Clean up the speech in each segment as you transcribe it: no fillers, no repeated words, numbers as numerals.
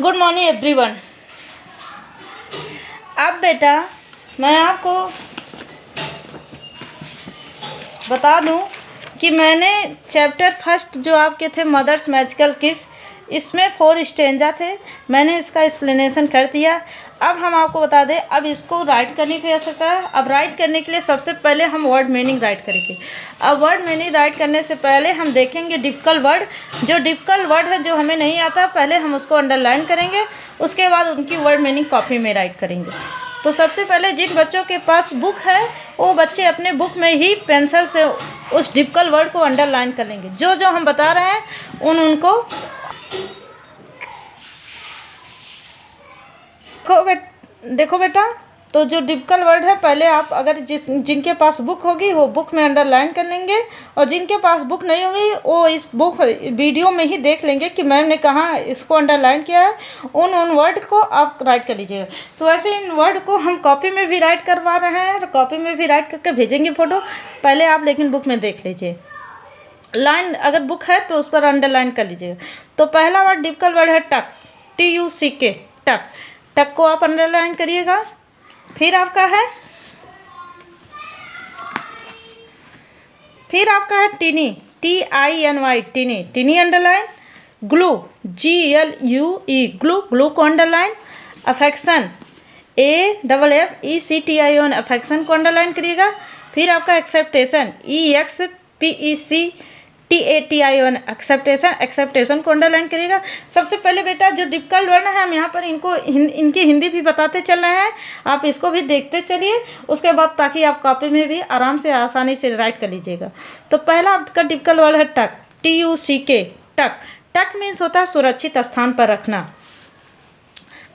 Good morning everyone. अब बेटा मैं आपको बता दूं कि मैंने चैप्टर फर्स्ट जो आपके थे मदर्स मैजिकल किस, इसमें 4 स्टेंजा थे। मैंने इसका एक्सप्लेनेशन कर दिया। अब हम आपको बता दें, अब इसको राइट करने की आवश्यकता है। अब राइट करने के लिए सबसे पहले हम वर्ड मीनिंग राइट करेंगे। अब वर्ड मीनिंग राइट करने से पहले हम देखेंगे डिफ़िकल्ट वर्ड। जो डिफ़िकल्ट वर्ड है जो हमें नहीं आता, पहले हम उसको अंडरलाइन करेंगे, उसके बाद उनकी वर्ड मीनिंग कॉपी में राइट करेंगे। तो सबसे पहले जिन बच्चों के पास बुक है वो बच्चे अपने बुक में ही पेंसिल से उस डिफ़िकल्ट वर्ड को अंडरलाइन कर लेंगे। जो जो हम बता रहे हैं उनको देखो बेटा। तो जो डिफ़िकल्ट वर्ड है पहले आप अगर जिनके पास बुक होगी वो बुक में अंडरलाइन कर लेंगे, और जिनके पास बुक नहीं होगी वो इस बुक वीडियो में ही देख लेंगे कि मैम ने कहाँ इसको अंडरलाइन किया है। उन वर्ड को आप राइट कर लीजिएगा। तो ऐसे इन वर्ड को हम कॉपी में भी राइट करवा रहे हैं, कॉपी में भी राइट करके भेजेंगे फ़ोटो। पहले आप लेकिन बुक में देख लीजिए। लाइन अगर बुक है तो उस पर अंडरलाइन कर लीजिएगा। तो पहला वर्ड डिफ़िकल्ट वर्ड है टक, TUCK, टक। टक को आप अंडरलाइन करिएगा। फिर आपका है tiny, TINY, tiny. Tiny underline. Glue, GLUE, glue. Glue को अंडरलाइन। अफेक्शन, AFFECTION, अफेक्शन को अंडरलाइन करिएगा। फिर आपका एक्सेप्टेशन, EXPECTATION, एक्सेप्टेशन। एक्सेप्टेशन को अंडरलाइन करिएगा। सबसे पहले बेटा जो डिफ़िकल्ट वर्ड है हम यहाँ पर इनकी हिंदी भी बताते चल रहे हैं, आप इसको भी देखते चलिए उसके बाद, ताकि आप कॉपी में भी आराम से आसानी से राइट कर लीजिएगा। तो पहला आपका डिफ़िकल्ट वर्ड है टक, TUCK, टक। टक मीन्स होता है सुरक्षित स्थान पर रखना।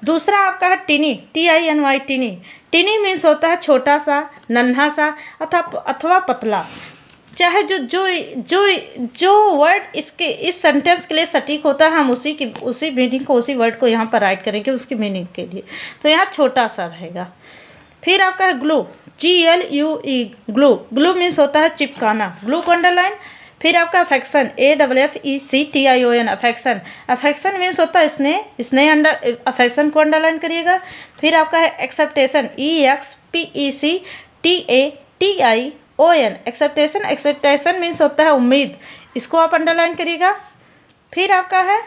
दूसरा आपका है tiny, TINY, tiny. Tiny means होता है छोटा सा, नन्हा सा अथवा पतला। चाहे जो वर्ड इसके इस सेंटेंस के लिए सटीक होता है हम उसी मीनिंग को, उसी वर्ड को यहाँ पर राइट करेंगे उसकी मीनिंग के लिए। तो यहाँ छोटा सा रहेगा। फिर आपका है glue, GLUE, glue. Glue means होता है चिपकाना, ग्लू को अंडरलाइन। फिर आपका affection, AFFECTION, affection. Affection means होता है स्नेह अंडर, अफेक्शन को अंडरलाइन करिएगा। फिर आपका है acceptation, EXPECTATION, expectation. Acceptation means होता है उम्मीद, इसको आप अंडरलाइन करिएगा। फिर आपका है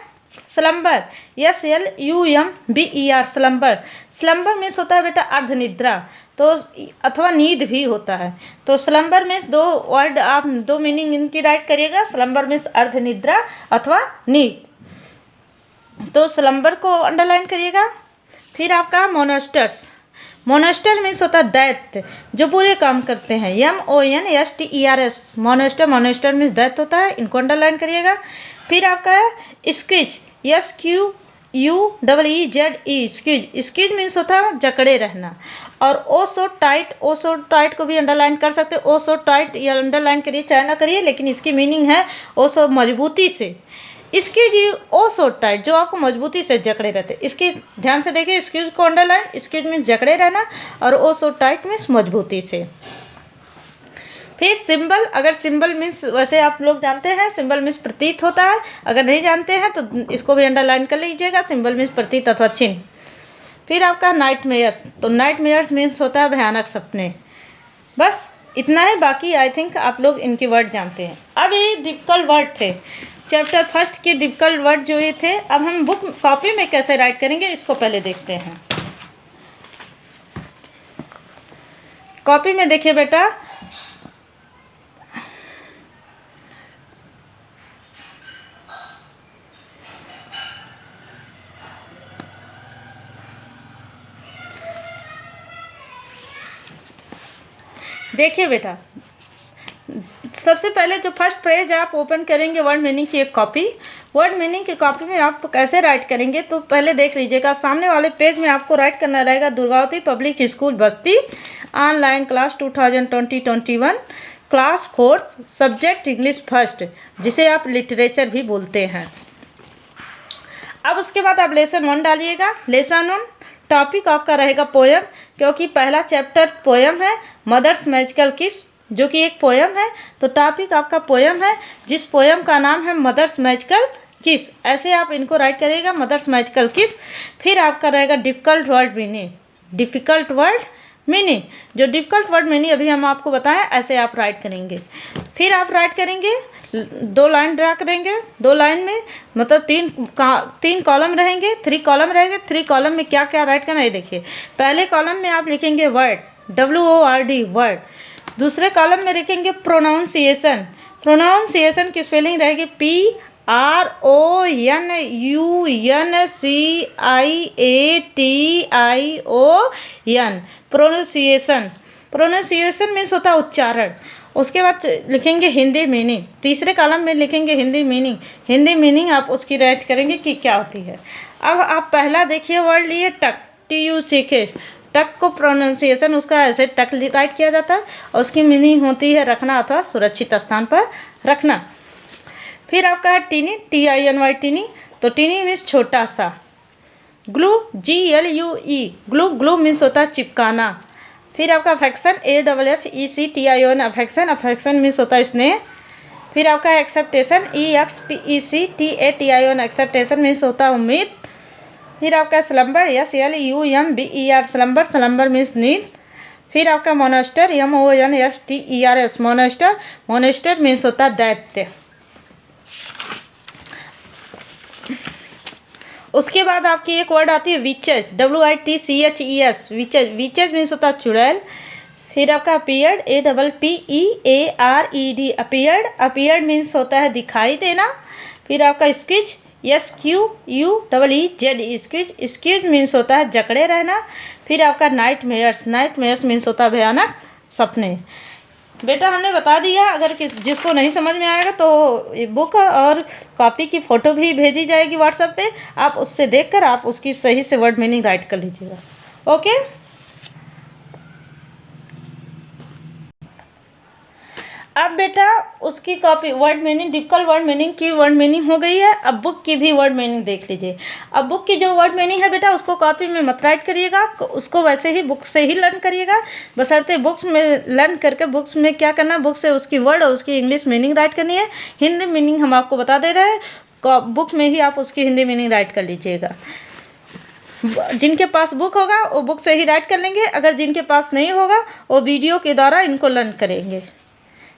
slumber, SLUMBER, slumber. Slumber means होता है बेटा अर्धनिद्रा, तो अथवा नींद भी होता है। तो स्लम्बर मीन्स दो मीनिंग इनकी राइट करिएगा। स्लम्बर मीन्स अर्धनिद्रा अथवा नींद, तो स्लम्बर को अंडरलाइन करिएगा। फिर आपका मोनेस्टर्स, मोनेस्टर मीन्स होता है दैत्य, जो बुरे काम करते हैं, MONSTERS, मोनेस्टर। मोनेस्टर मीन्स दैत्य होता है, इनको अंडरलाइन करिएगा। फिर आपका है squeeze, SQUEEZE, squeeze. Squeeze means होता है जकड़े रहना। और ओ सो टाइट को भी अंडरलाइन कर सकते हैं। ओ सो टाइट ये अंडरलाइन करिए चाहे ना करिए, लेकिन इसकी मीनिंग है ओ सो मजबूती से। इसकी जी ओ सो टाइट जो आपको मजबूती से जकड़े रहते, इसकी ध्यान से देखिए। स्क्यूज को अंडरलाइन, स्क्यूज मीन्स जकड़े रहना और ओ सो टाइट मीन्स मजबूती से। फिर सिंबल, अगर सिंबल मीन्स वैसे आप लोग जानते हैं सिंबल मीन्स प्रतीत होता है, अगर नहीं जानते हैं तो इसको भी अंडरलाइन कर लीजिएगा। सिंबल मीन्स प्रतीत अथवा चिन्ह। फिर आपका नाइटमेयर्स, तो नाइटमेयर्स मीन्स होता है भयानक सपने। बस इतना है, बाकी आई थिंक आप लोग इनके वर्ड जानते हैं। अब ये डिफ़िकल्ट वर्ड थे चैप्टर फर्स्ट के, डिफ़िकल्ट वर्ड जो ये थे। अब हम बुक कॉपी में कैसे राइट करेंगे इसको पहले देखते हैं। कॉपी में देखिए बेटा, देखिए बेटा, सबसे पहले जो फर्स्ट पेज आप ओपन करेंगे वर्ड मीनिंग की एक कॉपी। वर्ड मीनिंग की कॉपी में आप कैसे राइट करेंगे तो पहले देख लीजिएगा। सामने वाले पेज में आपको राइट करना रहेगा दुर्गावती पब्लिक स्कूल बस्ती, online class 2020-21, class 4, subject English first, जिसे आप लिटरेचर भी बोलते हैं। अब उसके बाद आप लेसन 1 डालिएगा। लेसन 1 टॉपिक आपका रहेगा पोएम, क्योंकि पहला चैप्टर पोएम है, मदर्स मैजिकल किस, जो कि एक पोएम है। तो टॉपिक आपका पोएम है, जिस पोएम का नाम है मदर्स मैजिकल किस, ऐसे आप इनको राइट करिएगा, मदर्स मैजिकल किस। फिर आपका रहेगा difficult word meaning, difficult word meaning, जो डिफ़िकल्ट वर्ड मीनिंग अभी हम आपको बताएं ऐसे आप राइट करेंगे। फिर आप राइट करेंगे, 2 लाइन ड्रा करेंगे, 2 लाइन में मतलब 3 कॉलम रहेंगे, 3 कॉलम रहेंगे। 3 कॉलम में क्या क्या राइट करना है देखिए। पहले कॉलम में आप लिखेंगे वर्ड, WORD वर्ड। दूसरे कॉलम में लिखेंगे प्रोनाउंसिएशन, प्रोनाउंसिएशन की स्पेलिंग रहेगी PRONUNCIATION, प्रोनाउंसिएशन। प्रोनाउंसिएशन मीन्स होता है उच्चारण। उसके बाद लिखेंगे हिंदी मीनिंग, तीसरे कॉलम में लिखेंगे हिंदी मीनिंग। हिंदी मीनिंग आप उसकी राइट करेंगे कि क्या होती है। अब आप पहला देखिए वर्ड लिए टक, TUCK। टक को प्रोनाउंसिएशन उसका ऐसे टक राइट किया जाता है और उसकी मीनिंग होती है रखना अथवा सुरक्षित स्थान पर रखना। फिर आपका है टीनी, TINY टीनी, तो टीनी मीन्स छोटा सा। Glue, GLUE glue, glue means होता है चिपकाना। फिर आपका affection, AFFECTION affection, affection means होता है स्नेह। फिर आपका एक्सेप्टेशन, EXPECTATION एक्सेप्टेशन मीन्स होता है उम्मीद। फिर आपका slumber, SLUMBER slumber, slumber means नींद। फिर आपका Monster, MONSTERS Monster, Monster means होता है दैत्य। उसके बाद आपकी एक वर्ड आती है witches, WITCHES witches, witches means होता है चुड़ैल। फिर आपका appeared, APPEARED appeared, appeared means होता है दिखाई देना। फिर आपका squeeze, SQUEEZ squeeze, squeeze means होता है जकड़े रहना। फिर आपका nightmares, nightmares means होता है भयानक सपने। बेटा हमने बता दिया, अगर जिसको नहीं समझ में आएगा तो बुक और कॉपी की फ़ोटो भी भेजी जाएगी व्हाट्सएप पे, आप उससे देखकर आप उसकी सही से वर्ड मीनिंग राइट कर लीजिएगा। ओके, अब बेटा उसकी copy word meaning, difficult word meaning की वर्ड मीनिंग हो गई है। अब बुक की भी वर्ड मीनिंग देख लीजिए। अब बुक की जो वर्ड मीनिंग है बेटा उसको कॉपी में मत राइट करिएगा, उसको वैसे ही बुक से ही लर्न करिएगा। बशर्ते बुक्स में लर्न करके बुक्स में क्या करना, बुक से उसकी वर्ड और उसकी इंग्लिश मीनिंग राइट करनी है। हिंदी मीनिंग हम आपको बता दे रहे हैं, बुक में ही आप उसकी हिंदी मीनिंग राइट कर लीजिएगा। जिनके पास बुक होगा वो बुक से ही राइट कर लेंगे, अगर जिनके पास नहीं होगा वो वीडियो के द्वारा इनको लर्न करेंगे।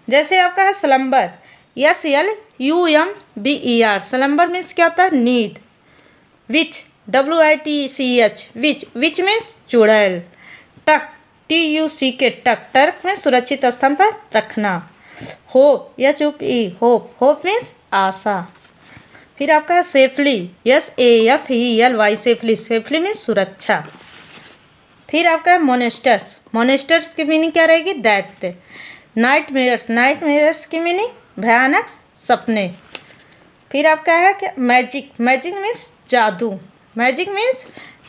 जैसे आपका है स्लम्बर, SLUMBER स्लम्बर मीन्स क्या होता है नींद। विच, WITCH विच, विच मीन्स चुड़ैल। टक, TUCK टक, टक में सुरक्षित स्थान पर रखना। Hope, HOPE hope, hope means आशा। फिर आपका है safely, SAFELY safely, safely means सुरक्षा। फिर आपका है मोनेस्टर्स, मोनेस्टर्स की मीनिंग क्या रहेगी, दैत्य। नाइट मेयर्स, नाइट मेयर्स की मीनिंग भयानक सपने। फिर आपका है कि मैजिक, मैजिक मीन्स जादू, मैजिक मीन्स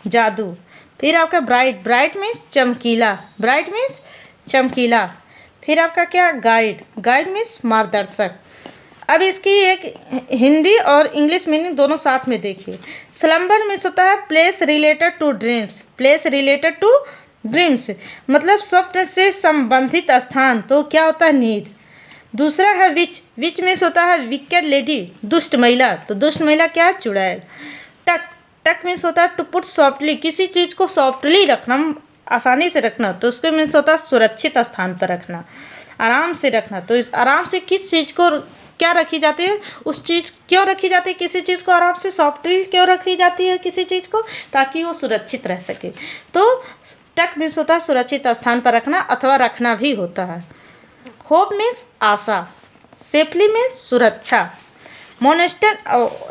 जादू। फिर आपका ब्राइट, ब्राइट मीन्स चमकीला, ब्राइट मीन्स चमकीला। फिर आपका क्या गाइड, गाइड मीन्स मार्गदर्शक। अब इसकी एक हिंदी और इंग्लिश मीनिंग दोनों साथ में देखिए। स्लम्बर मीन्स होता है place related to dreams, place related to dreams मतलब स्वप्न से संबंधित स्थान, तो क्या होता है नींद। दूसरा है विच, विच मीन्स होता है विकेड लेडी, दुष्ट महिला, तो दुष्ट महिला क्या है, चुड़ैल। टक, टक मीन्स होता है टू पुट सॉफ्टली, किसी चीज़ को सॉफ्टली रखना, आसानी से रखना, तो उसके मीन्स होता है सुरक्षित स्थान पर रखना, आराम से रखना। तो इस आराम से किस चीज़ को क्या रखी जाती है, उस चीज़ क्यों रखी जाती है, किसी चीज़ को आराम से सॉफ्टली क्यों रखी जाती है किसी चीज़ को, ताकि वो सुरक्षित रह सके। तो टक मीन्स होता है सुरक्षित स्थान पर रखना अथवा रखना भी होता है। होप मीन्स आशा, सेफली मीन्स सुरक्षा। मोनेस्टर,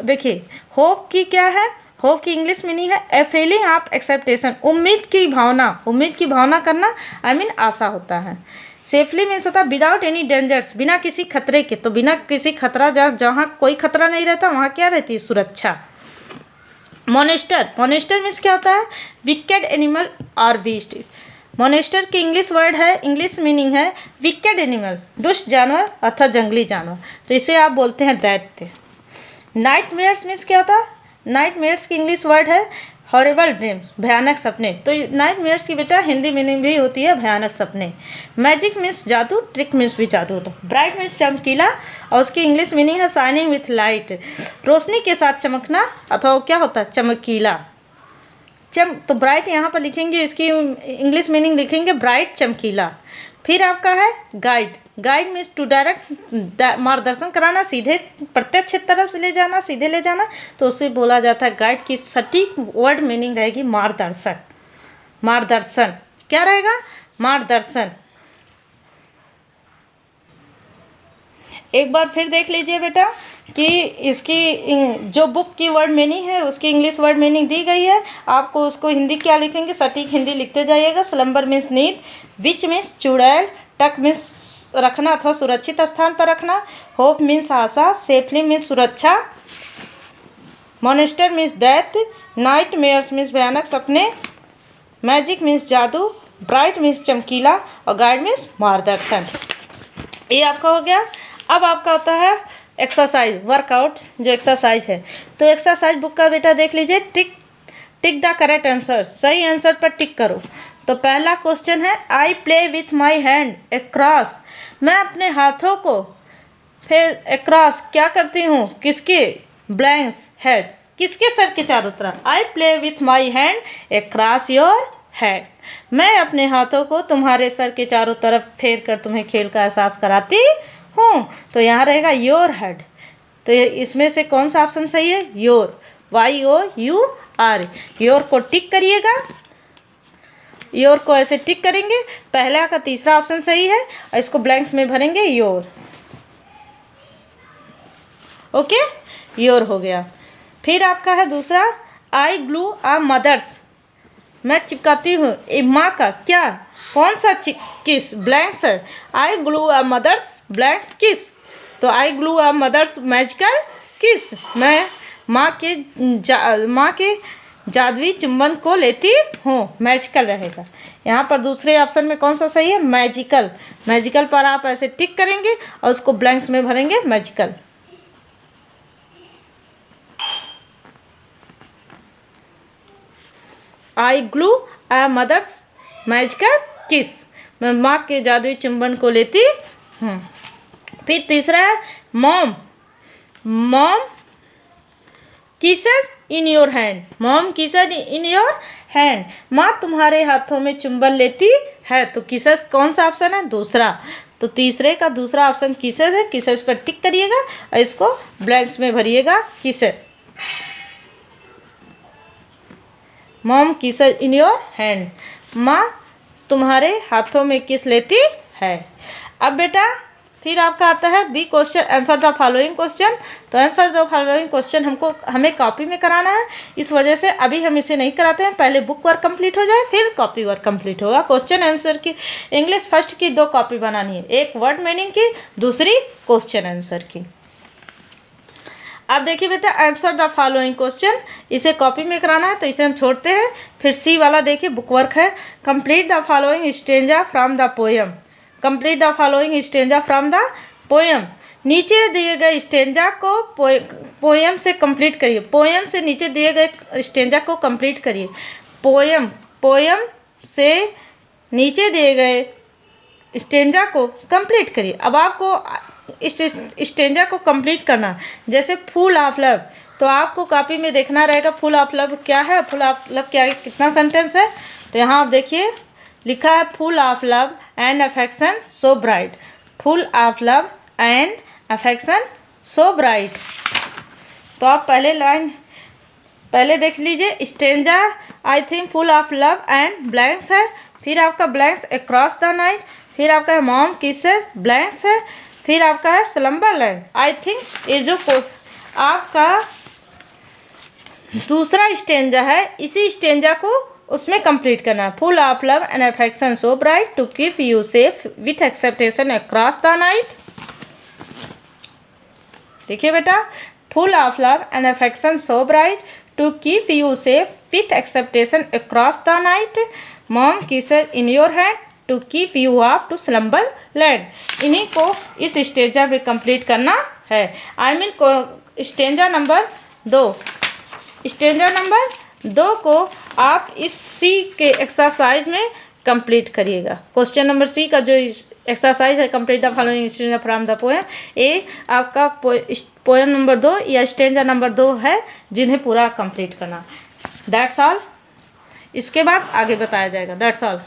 देखिए होप की क्या है, होप की इंग्लिश मीनिंग है ए फीलिंग ऑफ एक्सेप्टेशन, उम्मीद की भावना, उम्मीद की भावना करना, आई मीन आशा होता है। सेफली मीन्स होता है विदाउट एनी डेंजर्स, बिना किसी खतरे के, तो बिना किसी खतरा, जहाँ कोई खतरा नहीं रहता वहाँ क्या रहती है, सुरक्षा। मोनेस्टर, मोनेस्टर मीन्स क्या होता है, विकेड एनिमल और बीस्ट। मोनेस्टर की इंग्लिश वर्ड है, इंग्लिश मीनिंग है विकेड एनिमल, दुष्ट जानवर अथवा जंगली जानवर, तो इसे आप बोलते हैं दैत्य। नाइट मेयर्स मीन्स क्या होता है, नाइट मेयर्स की इंग्लिश वर्ड है हॉरिबल ड्रीम्स, भयानक सपने। तो नाइटमेयर्स की बेटा हिंदी मीनिंग भी होती है भयानक सपने। मैजिक मीन्स जादू, ट्रिक मीन्स भी जादू होता है। ब्राइट मीन्स चमकीला और उसकी इंग्लिश मीनिंग है शाइनिंग विथ लाइट, रोशनी के साथ चमकना अथवा क्या होता है चमकीला। तो ब्राइट यहाँ पर लिखेंगे, इसकी इंग्लिश मीनिंग लिखेंगे ब्राइट चमकीला। फिर आपका है guide, guide means to direct, मार्गदर्शन कराना, सीधे प्रत्यक्ष तरफ से ले जाना, सीधे ले जाना, तो उससे बोला जाता है गाइड की सटीक वर्ड मीनिंग रहेगी मार्गदर्शन। मार्गदर्शन क्या रहेगा, मार्गदर्शन। एक बार फिर देख लीजिए बेटा कि इसकी जो बुक की वर्ड मीनिंग है उसकी इंग्लिश वर्ड मीनिंग दी गई है, आपको उसको हिंदी क्या लिखेंगे, सटीक हिंदी लिखते जाइएगा। स्लम्बर मीन्स नींद, विच मीन्स चुड़ैल, टक मीन्स रखना अथवा सुरक्षित स्थान पर रखना, होप मीन्स आशा, सेफली मीन्स सुरक्षा, मॉन्स्टर मीन्स दैत्य, नाइट मेयर्स मीन्स भयानक सपने, मैजिक मीन्स जादू, ब्राइट मीन्स चमकीला और गाइड मीन्स मार्गदर्शन। ये आपका हो गया। अब आपका होता है एक्सरसाइज, वर्कआउट जो एक्सरसाइज है। तो एक्सरसाइज बुक का बेटा देख लीजिए, टिक द करेक्ट आंसर, सही आंसर पर टिक करो। तो पहला क्वेश्चन है I play with my hand across, मैं अपने हाथों को फिर अक्रॉस क्या करती हूँ, किसके, ब्लैंक्स हेड, किसके सर के चारों तरफ। I play with my hand across your head, मैं अपने हाथों को तुम्हारे सर के चारों तरफ फेर कर तुम्हें खेल का एहसास कराती हूँ। तो यहाँ रहेगा योर हेड। तो इसमें से कौन सा ऑप्शन सही है, योर, YOUR। योर को टिक करिएगा, योर को ऐसे टिक करेंगे, पहला का तीसरा ऑप्शन सही है और इसको ब्लैंक्स में भरेंगे योर। ओके, योर हो गया। फिर आपका है दूसरा आई ग्लू अ मदर्स, मैं चिपकाती हूँ ए माँ का क्या, कौन सा किस, ब्लैंक्स है, आई ग्लू अ मदर्स ब्लैंक्स किस। तो आई glue a mother's magical kiss, मैं माँ के जादुई चुंबन को लेती हूँ, मैजिकल रहेगा। यहाँ पर दूसरे ऑप्शन में कौन सा सही है, मैजिकल। मैजिकल पर आप ऐसे टिक करेंगे और उसको ब्लैंक्स में भरेंगे magical. I glue a mother's magical kiss, मैं माँ के जादुई चुंबन को लेती हूँ। फिर तीसरा है mom kisses in your hand, mom kisses in your hand, माँ तुम्हारे हाथों में चुंबन लेती है। तो किसेस कौन सा ऑप्शन है, दूसरा। तो तीसरे का दूसरा ऑप्शन किसेस है, किसेस पर टिक करिएगा और इसको ब्लैंक्स में भरिएगा kisses. Mom kisses in your hand, माँ तुम्हारे हाथों में किस लेती है। अब बेटा फिर आपका आता है B question answer the following question. तो आंसर द फॉलोइंग क्वेश्चन हमें कॉपी में कराना है, इस वजह से अभी हम इसे नहीं कराते हैं, पहले बुक वर्क कंप्लीट हो जाए फिर कॉपी वर्क कंप्लीट होगा। क्वेश्चन आंसर की इंग्लिश फर्स्ट की 2 कॉपी बनानी है, एक वर्ड मीनिंग की, दूसरी क्वेश्चन आंसर की। अब देखिए बेटा आंसर द फॉलोइंग क्वेश्चन, इसे कॉपी में कराना है तो इसे हम छोड़ते हैं। फिर सी वाला देखिए बुक वर्क है, complete the following stanza from the poem, complete the following stanza from the poem. नीचे दिए गए स्टेंजा को पोएम से कंप्लीट करिए, पोएम से नीचे दिए गए स्टेंजा को कंप्लीट करिए, पोएम से नीचे दिए गए स्टेंजा को कंप्लीट करिए। अब आपको स्टेंजा को कंप्लीट करना, जैसे फुल ऑफ लव, तो आपको कॉपी में देखना रहेगा फुल ऑफ लव क्या है, फुल ऑफ लव क्या है, कितना सेंटेंस है। तो यहाँ आप देखिए लिखा है full of love and affection so bright, full of love and affection so bright. तो आप पहले देख लीजिए stanza I think full of love and blanks है, फिर आपका ब्लैंक्स अक्रॉस द नाइट, फिर आपका मॉम किसेस ब्लैंक्स है, फिर आपका है स्लम्बरलैंड। आई थिंक ये जो आपका दूसरा स्टेंजा है इसी स्टेंजा को उसमें कंप्लीट करना है, full of love and affection so bright to keep you safe with expectation across the night. देखिए बेटा full of love and affection so bright to keep you safe with expectation across the night, mom kisses in your hand to keep you off to slumber land. इन्हीं को इस stanza में complete करना है। I mean stanza number 2, stanza number 2 को आप इस सी के एक्सरसाइज में कंप्लीट करिएगा। क्वेश्चन नंबर सी का जो एक्सरसाइज है, complete the following stanza from the poem, ये आपका पोएम नंबर 2 या स्टेंजा नंबर 2 है, जिन्हें पूरा कंप्लीट करना। That's all. इसके बाद आगे बताया जाएगा। That's all.